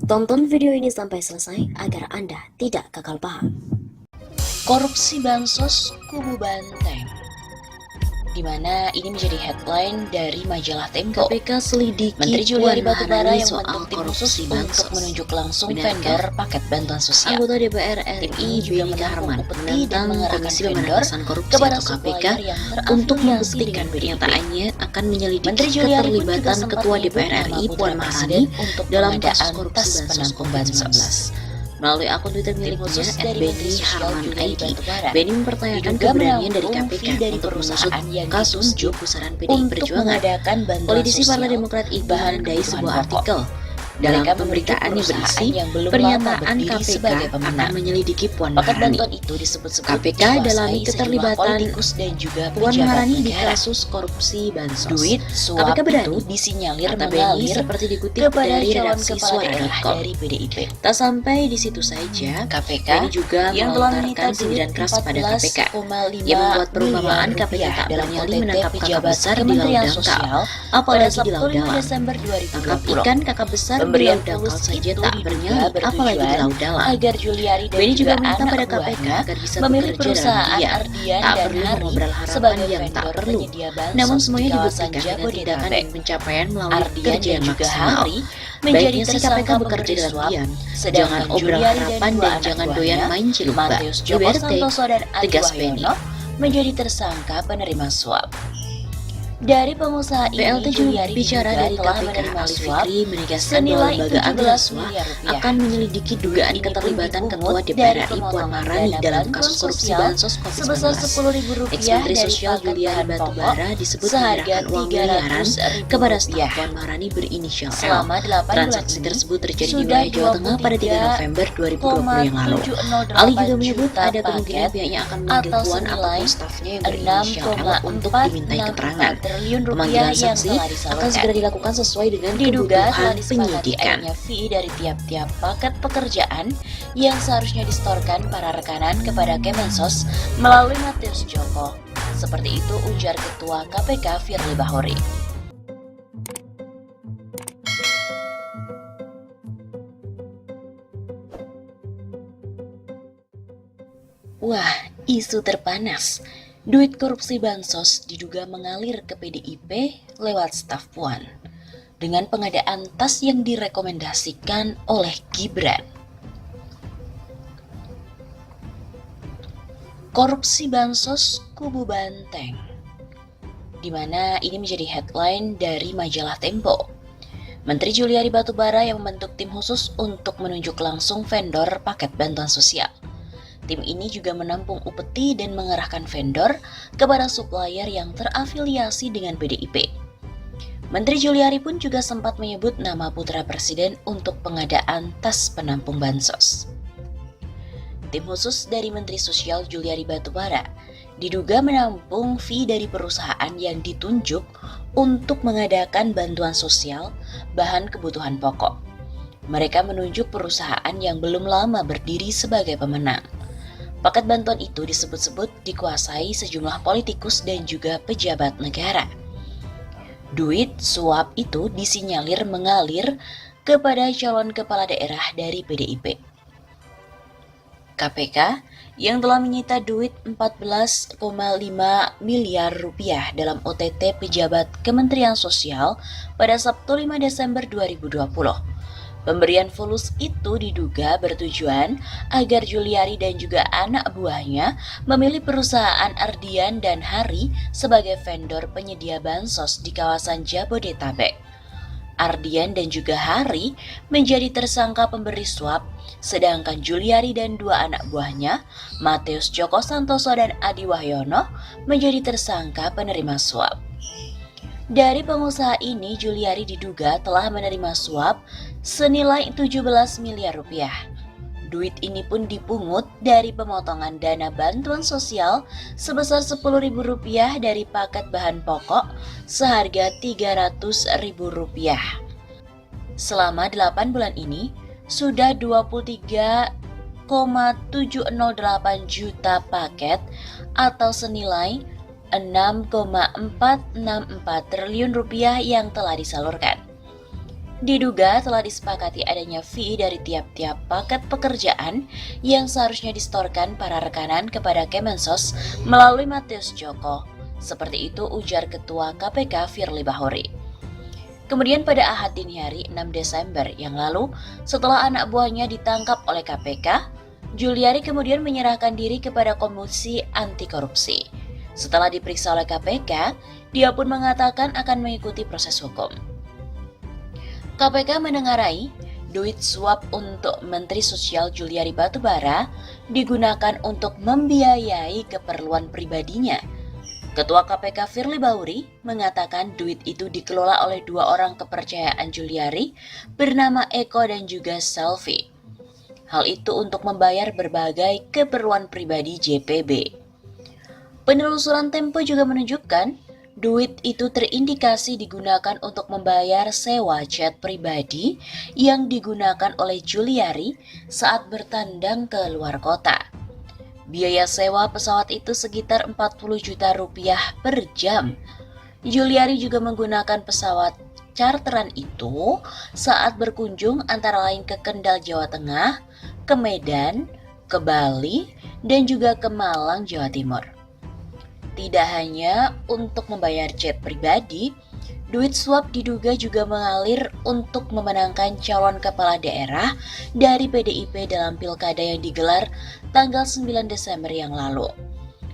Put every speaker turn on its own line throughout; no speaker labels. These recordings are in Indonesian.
Tonton video ini sampai selesai agar Anda tidak gagal paham.
Korupsi bansos kubu Banteng, di mana ini menjadi headline dari majalah Tempo.
KPK selidiki
Menteri Juliari
Puan
Batubara
Maharani
yang
soal
membentuk tim khusus
korupsi bansos.
untuk menunjuk langsung
Benarkah?
vendor paket bantuan sosial.
Anggota DPR
Tim
RI
ini juga
Benny Harman
menanggung upeti dan
menantang
mengerahkan
Komisi
vendor
Pemberantasan Korupsi
kepada
atau KPK
supplier yang
untuk
terafiliasi
membuktikan
dengan PDIP.
pernyataannya akan menyelidiki
Menteri Juliari pun juga
keterlibatan
sempat
Ketua
menyebut
DPR
nama
RI
putra
Puan
presiden
Maharani
untuk
dalam
pengadaan
kasus korupsi
tas
bansos
penampung bansos.
COVID-19. Melalui akun Twitter miliknya,
khusus dari Menteri
@Benny
Sosial
Harman
Juliari
ID,
Batubara
Benny mempertanyakan
diduga
keberanian dari
menampung
KPK
fee dari
untuk mengusut
perusahaan yang
kasus di
ditunjuk
pusaran PDI
untuk
Perjuangan.
mengadakan bantuan
Politisi
sosial
Partai Demokrat itu
bahan
menandai
kebutuhan
sebuah
pokok.
artikel. Dalam
Mereka
pemberitaan yang
perusahaan
berisi
yang belum
pernyataan
lama berdiri
KPK
sebagai
akan
pemenang.
menyelidiki Puan
Paket
Maharani.
bantuan itu disebut-sebut
KPK
dikuasai
dalam
sejumlah
keterlibatan
politikus dan juga
Puan
pejabat
Maharani di
negara.
kasus korupsi bansos.
Duit suap
KPK berani,
itu disinyalir
kata Benny
mengalir
seperti dikutip
kepada
dari
calon
redaksi
kepala
Suara
daerah
Rekom.
dari PDIP.
Tak sampai di situ saja,
KPK
Benny juga
yang telah menyita
melontarkan sindiran
duit
keras pada KPK.
14,5
Ia membuat perumpamaan
miliar
KPK
rupiah
tak
dalam
bernyali
OTT
menangkap kakak
pejabat
besar di laut
Kementerian
dangkal,
Sosial pada
apalagi di
Sabtu
laut
5
dalam.
Desember
Tangkap
2020.
ikan kakak besar di
Pemberian
laut dangkal
fulus
saja
itu
tak
diduga
bernyali, apalagi di laut dalam.
agar Juliari dan
Benny juga
juga
meminta
anak
pada KPK
buahnya
agar bisa
memilih
bekerja dalam
perusahaan
diam,
Ardian
tak
dan
perlu
Hari
mengobrol harapan
sebagai
yang tak
vendor
perlu.
penyedia bansos
Namun
di
semuanya
kawasan
dibuktikan dengan tindakan
Jabodetabek.
dan pencapaian melalui
Ardian
kerja
dan
yang
juga
maksimal.
Hari menjadi
Baiknya sih
tersangka
KPK bekerja
pemberi
dalam
suap,
diam,
sedangkan
jangan obrol
Juliari
harapan
dua
dan
anak
jangan
buahnya,
doyan main cilupa.
Matius Joko
Liberte,
Santoso dan Adi
tegas Benny.
Wahyono menjadi tersangka penerima suap. Dari pengusaha ini,
PLT
Juliari
bicara
diduga
dari
telah
KPK
menerima
Ali
suap
Fikri menegaskan bahwa
senilai
lembaga anti
17
rasuah
miliar rupiah.
akan menyelidiki dugaan
Ini pun
keterlibatan
dipungut
Ketua
dari
DPR RI Puan
pemotongan
Maharani
dana
dalam
bantuan
kasus korupsi
sosial
bansos
sebesar
COVID-19.
Rp10.000
Ex-Menteri
dari
Sosial
paket
Juliari
bahan
Batubara
pokok
disebut
seharga
menyerahkan uang miliaran
Rp300.000.
kepada staf Puan Maharani berinisial L.
Selama 8 bulan
Transaksi
ini,
tersebut terjadi di
sudah
wilayah Jawa Tengah pada 3 November 2020 yang lalu. Ali juga menyebut ada kemungkinan pihaknya akan memanggil
atau
Puan
senilai
ataupun stafnya yang berinisial L untuk dimintai keterangan.
triliun rupiah
Pemanggilan
yang
saksi
telah
akan
disalurkan.
segera dilakukan sesuai dengan
Diduga telah
kebutuhan
disepakati
penyidikan.
adanya fee dari tiap-tiap paket pekerjaan yang seharusnya disetorkan para rekanan kepada Kemensos melalui Matius Joko. Seperti itu ujar Ketua KPK Firly Bahuri. Wah, isu terpanas. Duit korupsi bansos diduga mengalir ke PDIP lewat staf Puan dengan pengadaan tas yang direkomendasikan oleh Gibran. Korupsi bansos kubu Banteng, di mana ini menjadi headline dari majalah Tempo. Menteri Juliari Batubara yang membentuk tim khusus untuk menunjuk langsung vendor paket bantuan sosial. Tim ini juga menampung upeti dan mengerahkan vendor kepada supplier yang terafiliasi dengan PDIP. Menteri Juliari pun juga sempat menyebut nama putra presiden untuk pengadaan tas penampung bansos. Tim khusus dari Menteri Sosial Juliari Batubara diduga menampung fee dari perusahaan yang ditunjuk untuk mengadakan bantuan sosial bahan kebutuhan pokok. Mereka menunjuk perusahaan yang belum lama berdiri sebagai pemenang. Paket bantuan itu disebut-sebut dikuasai sejumlah politikus dan juga pejabat negara. Duit suap itu disinyalir mengalir kepada calon kepala daerah dari PDIP. KPK yang telah menyita duit 14,5 miliar rupiah dalam OTT pejabat Kementerian Sosial pada Sabtu 5 Desember 2020. Pemberian fulus itu diduga bertujuan agar Juliari dan juga anak buahnya memilih perusahaan Ardian dan Hari sebagai vendor penyedia bansos di kawasan Jabodetabek. Ardian dan juga Hari menjadi tersangka pemberi suap, sedangkan Juliari dan dua anak buahnya, Matius Joko Santoso dan Adi Wahyono, menjadi tersangka penerima suap. Dari pengusaha ini, Juliari diduga telah menerima suap senilai 17 miliar rupiah. Duit ini pun dipungut dari pemotongan dana bantuan sosial sebesar Rp10.000 dari paket bahan pokok seharga Rp300.000. Selama 8 bulan ini, sudah 23,708 juta paket atau senilai Rp6,464 triliun yang telah disalurkan. Diduga telah disepakati adanya fee dari tiap-tiap paket pekerjaan yang seharusnya disetorkan para rekanan kepada Kemensos melalui Matius Djoko. Seperti itu ujar Ketua KPK Firly Bahuri. Kemudian pada Ahad dini hari 6 Desember yang lalu, setelah anak buahnya ditangkap oleh KPK, Juliari kemudian menyerahkan diri kepada Komisi Anti Korupsi. Setelah diperiksa oleh KPK, dia pun mengatakan akan mengikuti proses hukum. KPK menengarai duit suap untuk Menteri Sosial Juliari Batubara digunakan untuk membiayai keperluan pribadinya. Ketua KPK Firly Bahuri mengatakan duit itu dikelola oleh dua orang kepercayaan Juliari bernama Eko dan juga Selvi. Hal itu untuk membayar berbagai keperluan pribadi JPB. Penelusuran Tempo juga menunjukkan duit itu terindikasi digunakan untuk membayar sewa jet pribadi yang digunakan oleh Juliari saat bertandang ke luar kota. Biaya sewa pesawat itu sekitar 40 juta rupiah per jam. Juliari juga menggunakan pesawat charteran itu saat berkunjung antara lain ke Kendal, Jawa Tengah, ke Medan, ke Bali, dan juga ke Malang, Jawa Timur. Tidak hanya untuk membayar jet pribadi, duit suap diduga juga mengalir untuk memenangkan calon kepala daerah dari PDIP dalam pilkada yang digelar tanggal 9 Desember yang lalu.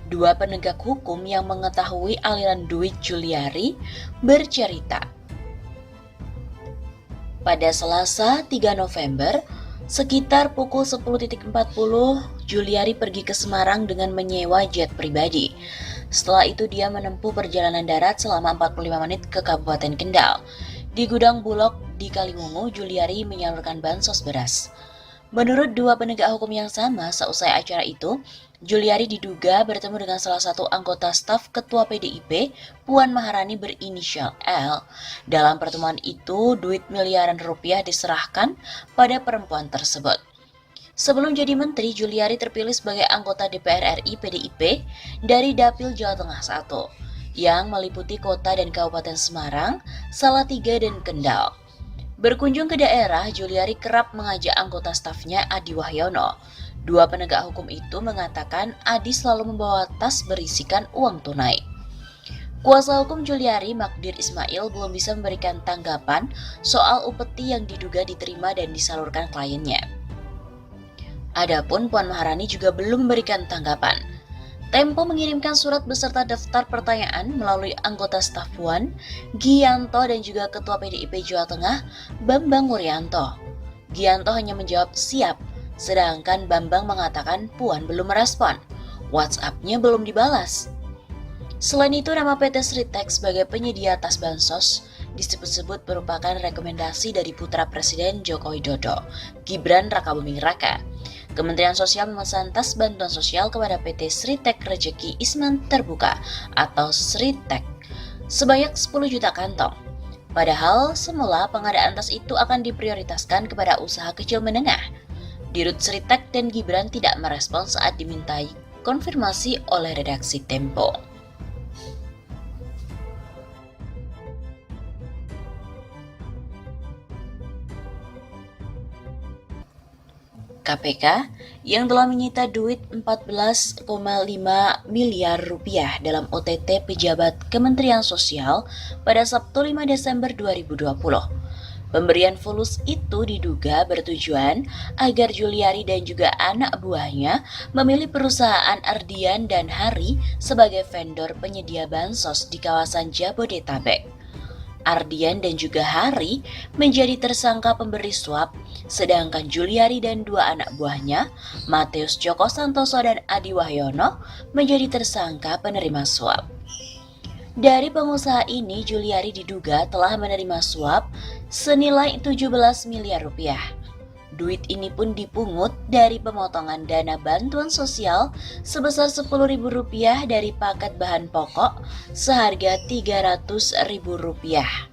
Dua penegak hukum yang mengetahui aliran duit Juliari bercerita. Pada Selasa 3 November, sekitar pukul 10.40, Juliari pergi ke Semarang dengan menyewa jet pribadi. Setelah itu dia menempuh perjalanan darat selama 45 menit ke Kabupaten Kendal. Di gudang Bulog di Kaliwungu, Juliari menyalurkan bansos beras. Menurut dua penegak hukum yang sama, seusai acara itu, Juliari diduga bertemu dengan salah satu anggota staf Ketua PDIP, Puan Maharani berinisial L. Dalam pertemuan itu, duit miliaran rupiah diserahkan pada perempuan tersebut. Sebelum jadi menteri, Juliari terpilih sebagai anggota DPR RI PDIP dari Dapil Jawa Tengah 1, yang meliputi kota dan kabupaten Semarang, Salatiga, dan Kendal. Berkunjung ke daerah, Juliari kerap mengajak anggota stafnya Adi Wahyono. Dua penegak hukum itu mengatakan Adi selalu membawa tas berisikan uang tunai. Kuasa hukum Juliari, Magdir Ismail, belum bisa memberikan tanggapan soal upeti yang diduga diterima dan disalurkan kliennya. Adapun Puan Maharani juga belum memberikan tanggapan. Tempo mengirimkan surat beserta daftar pertanyaan melalui anggota staf Puan, Gianto, dan juga Ketua PDIP Jawa Tengah, Bambang Wuryanto. Gianto hanya menjawab siap, sedangkan Bambang mengatakan Puan belum merespon. WhatsApp-nya belum dibalas. Selain itu, nama PT Sritek sebagai penyedia tas bansos disebut-sebut merupakan rekomendasi dari putra Presiden Joko Widodo, Gibran Rakabuming Raka. Kementerian Sosial memesan tas bantuan sosial kepada PT Sritek Rejeki Isman Terbuka atau Sritek sebanyak 10 juta kantong. Padahal semula pengadaan tas itu akan diprioritaskan kepada usaha kecil menengah. Dirut Sritek dan Gibran tidak merespon saat dimintai konfirmasi oleh redaksi Tempo. KPK yang telah menyita duit 14,5 miliar rupiah dalam OTT pejabat Kementerian Sosial pada Sabtu 5 Desember 2020. Pemberian fulus itu diduga bertujuan agar Juliari dan juga anak buahnya memilih perusahaan Ardian dan Hari sebagai vendor penyedia bansos di kawasan Jabodetabek. Ardian dan juga Hari menjadi tersangka pemberi suap, sedangkan Juliari dan dua anak buahnya, Matius Djoko Santoso dan Adi Wahyono, menjadi tersangka penerima suap. Dari pengusaha ini, Juliari diduga telah menerima suap senilai 17 miliar rupiah. Duit ini pun dipungut dari pemotongan dana bantuan sosial sebesar Rp10.000 dari paket bahan pokok seharga Rp300.000.